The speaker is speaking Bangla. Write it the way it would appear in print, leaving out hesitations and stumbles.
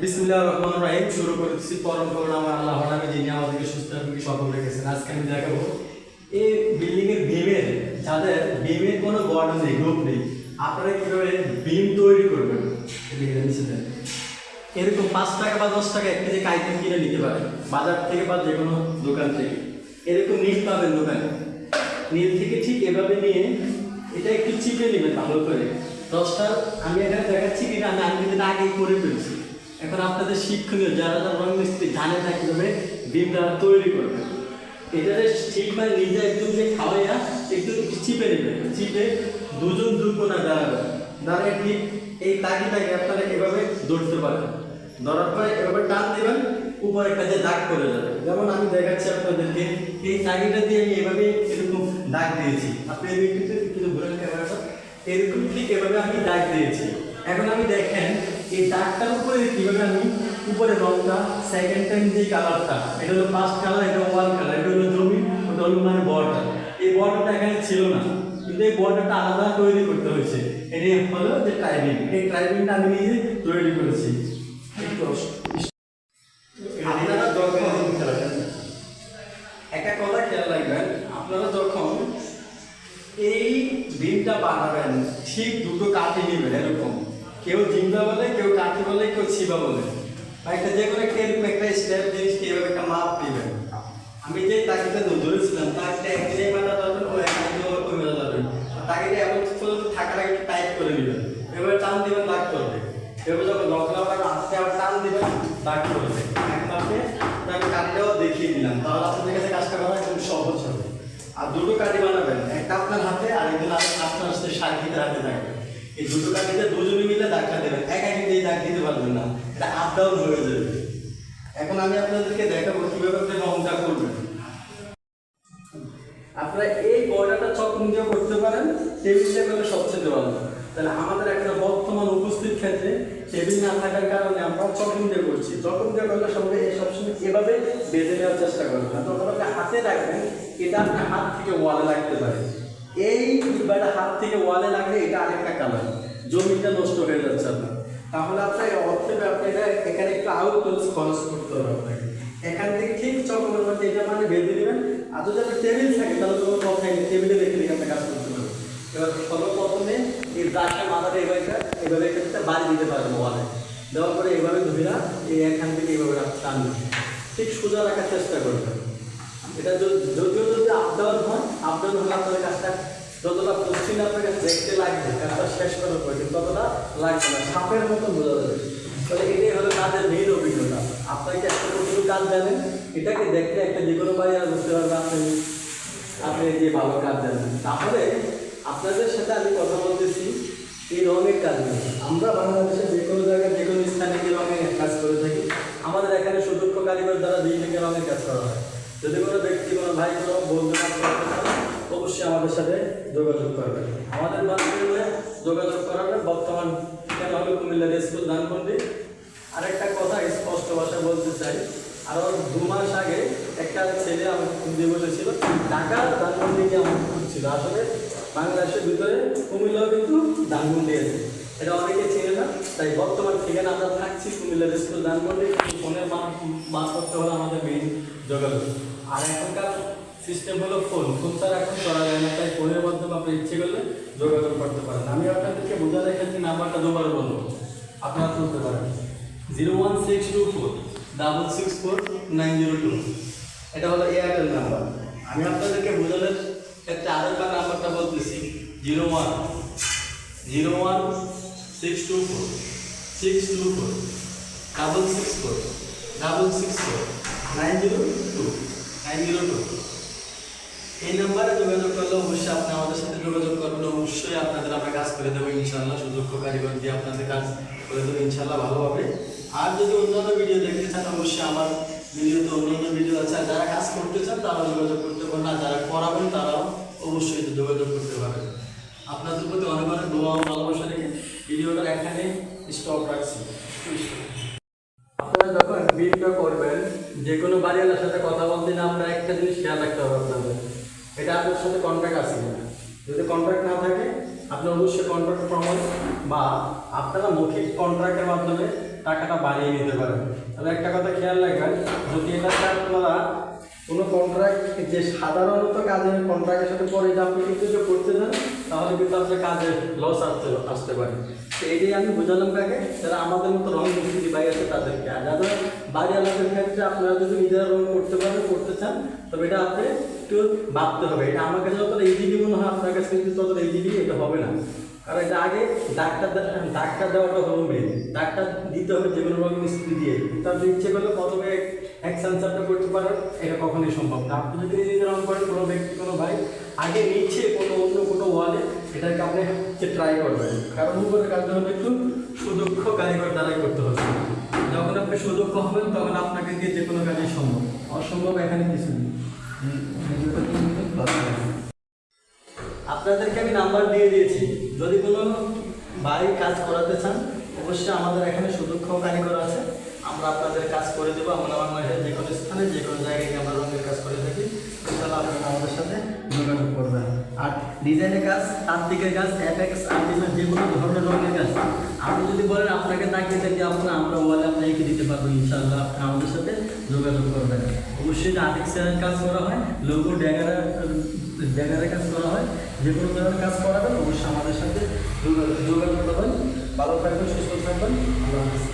বিসমিল্লাহির রহমানির রহিম। শুরু করতেছি পরম করুণাময় আল্লাহর নামে, যিনি আমাদেরকে সুস্থ এবং সফল রেখেছেন। আজকে আমি দেখাবো এই বিল্ডিং এর বিমের, যাদের বিমের কোনো বর্ডার নেই, গ্রুপ নেই, আপনারা কিভাবে বিম তৈরি করবেন। এরকম 5 টাকা বা 10 টাকা একটা যে আইটেম কিনে নিতে পারেন বাজার থেকে বা যে কোনো দোকান থেকে। এরকম নীল পাবেন দোকানে, নীল থেকে ঠিক এভাবে নিয়ে এটা একটু চিপে নেবেন ভালো করে। 10টা আমি এখানে দেখাচ্ছি কিনা আমি কিন্তু আগেই করে ফেলছি। এখন আপনাদের শিক্ষণীয়, যারা যারা রং মিস্ত্রি জানে না কীভাবে বিমটা তৈরি করবে, এটা ঠিক মানে নিজে একদম যে খাওয়াইয়া একটু চিপে নেবেন। চিপে দুজন দুকোনা দাঁড়াবেন, দাঁড়িয়ে ঠিক এই তাগিটাকে আপনারা এভাবে ধরতে পারেন। ধরার পরে এভাবে টান দেবেন, উপরে একটা যে দাগ করে যাবে। যেমন আমি দেখাচ্ছি আপনাদেরকে, এই তাগিটা দিয়ে আমি এভাবে এরকম দাগ দিয়েছি। আপনি কিন্তু ঘুরেন ক্যামেরাটা, এরকম ঠিক এভাবে আমি দাগ দিয়েছি। এখন আমি দেখেন এই দাগটার উপরে কিভাবে আমি উপরে রংটা সেকেন্ড টাইম যে কালারটা, এটা হলো ফার্স্ট কালার, এটা ওয়াল কালার, এটা হলো জমি, ওটা হলো মানে বর্ডার। এই বর্ডারটা এখানে ছিল না, কিন্তু এই বর্ডারটা আলাদা তৈরি করতে হয়েছে। এটি হলো যে ট্রাইবিং, এই ট্রাইবিংটা আমি নিজে তৈরি করেছি। আপনারা যখন একটা কথা খেয়াল রাখবেন, আপনারা যখন এই বিমটা বানাবেন ঠিক দুটো কাঠি নেবেন। এরকম কেউ জিম্বা বলে, কেউ কাঠি বলে, কেউ ছিবা বলে। একটা যে কোনো এরকম একটা স্টেপ জিনিস এভাবে একটা মাপ দিবেন। আমি যে তাকিটা ধরেছিলাম তাকিটা একদিনে মাথা ধরবেন, ও একদিনে কমে যাবেন। তাকিটা এমন থাকার আগে টাইট করে নেবেন, এবার টান দিবেন, দাগ করবে। এবার যখন আপনার আস্তে আবার টান দিবেন, দাগ করবে। এখন আপনি আমি কাঠিটাও দেখিয়ে দিলাম, তাহলে আপনাদের কাছে কাজটা করা একদম সহজ হবে। আর দুটো কাঠি বানাবেন, একটা আপনার হাতে আর একদিন আপনার হাতে সার্কিটের হাতে থাকবে। এই দুটো কাঠিতে দুজনে মিলে দাগটা দেবেন, একা কিন্তু এই দাগ দিতে পারবেন না, এটা আপ ডাউন হয়ে যাবে। এখন আমি আপনাদেরকে দেখাবো কিভাবে আপনি রংটা করবেন। আপনারা এই বর্ডারটা চকম দিয়েও করতে পারেন, টেবিল দিয়ে করলে সবচেয়ে ভালো। তাহলে আমাদের একটা বর্তমান উপস্থিত ক্ষেত্রে টেবিল না থাকার কারণে আমরা চকম দিয়ে করছি। চকম দিয়ে করলে সবসময় এভাবে বেঁধে নেওয়ার চেষ্টা করবেন না, তখন আপনি হাতে রাখবেন, এটা আপনার হাত থেকে ওয়ালে লাগতে পারে। এই দুইবারটা হাত থেকে ওয়ালে লাগলে এটা আরেকটা কালার, জমিটা নষ্ট হয়ে যাচ্ছে আপনার। তাহলে আপনার অর্থে আপনি এখানে একটু আউট খরচ করতে হবে আপনাকে। এখান থেকে ঠিক চকমের মধ্যে এটা মানে বেঁধে নেবেন। আর যদি আপনার টেবিল থাকে তাহলে কোনো কথাই নেই, টেবিলে রেখে রেখে আপনি কাজ করতে পারবেন। এবার সর্বপ্রথমে এই ব্রাশটা মাথাটা এভাবে একটা বাড়ি দিতে পারবেন ওয়ালে, দেওয়ার পরে এভাবে ধরে এই এখান থেকে এইভাবে টানবেন, ঠিক সোজা রাখার চেষ্টা করবেন। এটা যদিও যদি আপ ডাউন হয়, আপ ডাউন হলে আপনাদের কাজটা যতটা পশ্চিম আপনার কাছে দেখতে লাগবে, কাজটা শেষ করার পরে কিন্তু ততটা লাগবে না, সাপের মতন বোঝা যাবে। তাহলে এটাই হলো কাজের মেইন অভিজ্ঞতা। আপনাকে একটা প্রচুর কাজ জানেন, এটাকে দেখলে একটা যে কোনো বাড়ি আর বুঝতে পারবেন আপনি যে ভালো কাজ জানেন। তাহলে আপনাদের সাথে আমি কথা বলতেছি এই রঙের কাজ নিয়ে। আমরা বাংলাদেশে যে কোনো জায়গায় যে কোনো স্থানে যে রঙের কাজ করে থাকি, আমাদের এখানে সুদক্ষ কারিগর দ্বারা 2 থেকে রঙের কাজ করা হয়। যদি কোনো ব্যক্তি, কোনো ভাই, কোনো বন্ধু অবশ্যই আমাদের সাথে যোগাযোগ করবেন। আমাদের মাধ্যমে যোগাযোগ করাবেন। বর্তমান ঠিকানা হলো কুমিল্লা স্কুল ধানমন্ডি। আরেকটা কথা স্পষ্ট ভাষায় বলতে চাই, আরও 2 মাস আগে একটা ছেলে আমাকে ফোন দিয়ে বলেছিল ঢাকা ধানমন্ডিকে আমাকে খুঁজছিল। আসলে বাংলাদেশের ভিতরে কুমিল্লাও কিন্তু ধানমন্ডি আছে, এটা অনেকে চেনে না। তাই বর্তমান ঠিকানা আমরা থাকছি কুমিল্লা স্কুল ধানমন্ডি। ফোনের মারফত হলো আমাদের মেইন যোগাযোগ। আর এখনকার সিস্টেম হলো ফোন ছাড়া এখন করা যায় না, তাই ফোনের মাধ্যমে আপনি ইচ্ছে করলে যোগাযোগ করতে পারেন। আমি আপনাদেরকে বোঝা রেখেছি, নাম্বারটা 2বার বলবো, আপনারা তুলতে পারেন। 01624 এটা হলো এয়ারটেল নাম্বার। আমি আপনাদেরকে বোঝানোর ক্ষেত্রে আরেকবার নাম্বারটা বলতেছি, 01624 এই নাম্বারে যোগাযোগ করলে অবশ্যই আপনি আমাদের সাথে যোগাযোগ করবেন। অবশ্যই আপনাদের আমরা কাজ করে দেবো ইনশাআল্লাহ। সুযোগ্য কারিগর দিয়ে আপনাদের কাজ করে দেবো ইনশাআল্লাহ ভালোভাবে। আর যদি অন্যান্য ভিডিও দেখতে চান, অবশ্যই আমার ভিডিওতে অন্যান্য ভিডিও আছে। আর যারা কাজ করতে চান তারা যোগাযোগ করতে পারেন, আর যারা করাবেন তারাও অবশ্যই যোগাযোগ করতে পারেন। আপনাদের প্রতি অনেক অনেক দোয়া ও ভালোবাসা রেখে ভিডিওটা এখানে স্টপ রাখছি। আপনারা যখন ভিডিও করবেন, যে কোনো বাড়িওয়ালার সাথে কথা বলতে না, আমরা একটা জিনিস খেয়াল রাখতে হবে আপনাদের, এটা আপনার সাথে কন্ট্যাক্ট আছে কিনা। যদি কন্ট্যাক্ট না থাকে আপনি অবশ্যই কন্ট্রাক্ট প্রমাণ বা আপনারা মৌখিক কন্ট্রাক্টের মাধ্যমে টাকাটা বাড়িয়ে নিতে পারেন। তবে একটা কথা খেয়াল রাখবেন, যদি এটাতে আপনারা কোনো কন্ট্রাক্ট যে সাধারণত কাজের কন্ট্রাক্টের সাথে পরে এটা আপনি কিন্তু যে করতে চান তাহলে কিন্তু আপনার কাজে লস আসতে পারে। তো এটাই আমি বোঝালাম কাকে, যারা আমাদের মতো রং মিস্ত্রি ভাই আছে তাদেরকে। আর যাদের বাড়ি আলাদের ক্ষেত্রে আপনারা যদি নিজেরা রং করতে পারেন, করতে চান, তবে এটা আপনি একটু ভাবতে হবে। এটা আমার কাছে যতটা ইজিলি মনে হয় আপনার কাছে কিন্তু ততটা ইজিলি এটা হবে না। কারণ এটা আগে দাগটা দেওয়াটা হলো মেন, দাগটা দিতে হবে যে কোনো রং মিস্ত্রি দিয়ে। কিন্তু আপনি ইচ্ছে করলে প্রথমে এক সেন্সারটা করতে পারেন, এটা কখনোই সম্ভব না। আপনি যদি নিজে রং করেন, কোনো ব্যক্তি কোনো ভাই আগে নিচ্ছে অন্য কোনো ওয়ালে এটাকে আপনি ট্রাই করবেন। কারণ উপরে কাজটা হলে একটু সুদক্ষ কারিগর দ্বারাই করতে হবে। যখন আপনি সুদক্ষ হবেন তখন আপনাকে দিয়ে যে কোনো কাজই সম্ভব, অসম্ভব এখানে কিছু নেই। আপনাদেরকে আমি নাম্বার দিয়ে দিয়েছি, যদি কোনো ভাই কাজ করাতে চান অবশ্যই আমাদের এখানে সুদক্ষ কারিগর আছে, আমরা আপনাদের কাজ করে দেবো। আমরা বাংলাদেশের যে কোনো স্থানে যে কোনো জায়গায় আমরা রঙের কাজ করে থাকি, তাহলে আপনারা আমাদের সাথে যোগাযোগ করবেন। আর ডিজাইনের কাজ, তাত্ত্বিকের কাজ, অ্যাপেক্স আর্টিফিশিয়াল যে কোনো ধরনের রঙের কাজ আপনি যদি বলেন আপনাকে তাকিয়ে থাকি আমরা বলে আপনাকে দিতে পারবো, ইনশাআল্লাহ আপনি আমাদের সাথে যোগাযোগ করবেন। অবশ্যই আর্টিফিশিয়াল কাজ করা হয়, লোগো ড্যাগারের কাজ করা হয়, যে কোনো ধরনের কাজ করাবেন অবশ্যই আমাদের সাথে যোগাযোগ করবেন। ভালো থাকবেন, সুস্থ থাকবেন, আল্লাহ হাফেজ।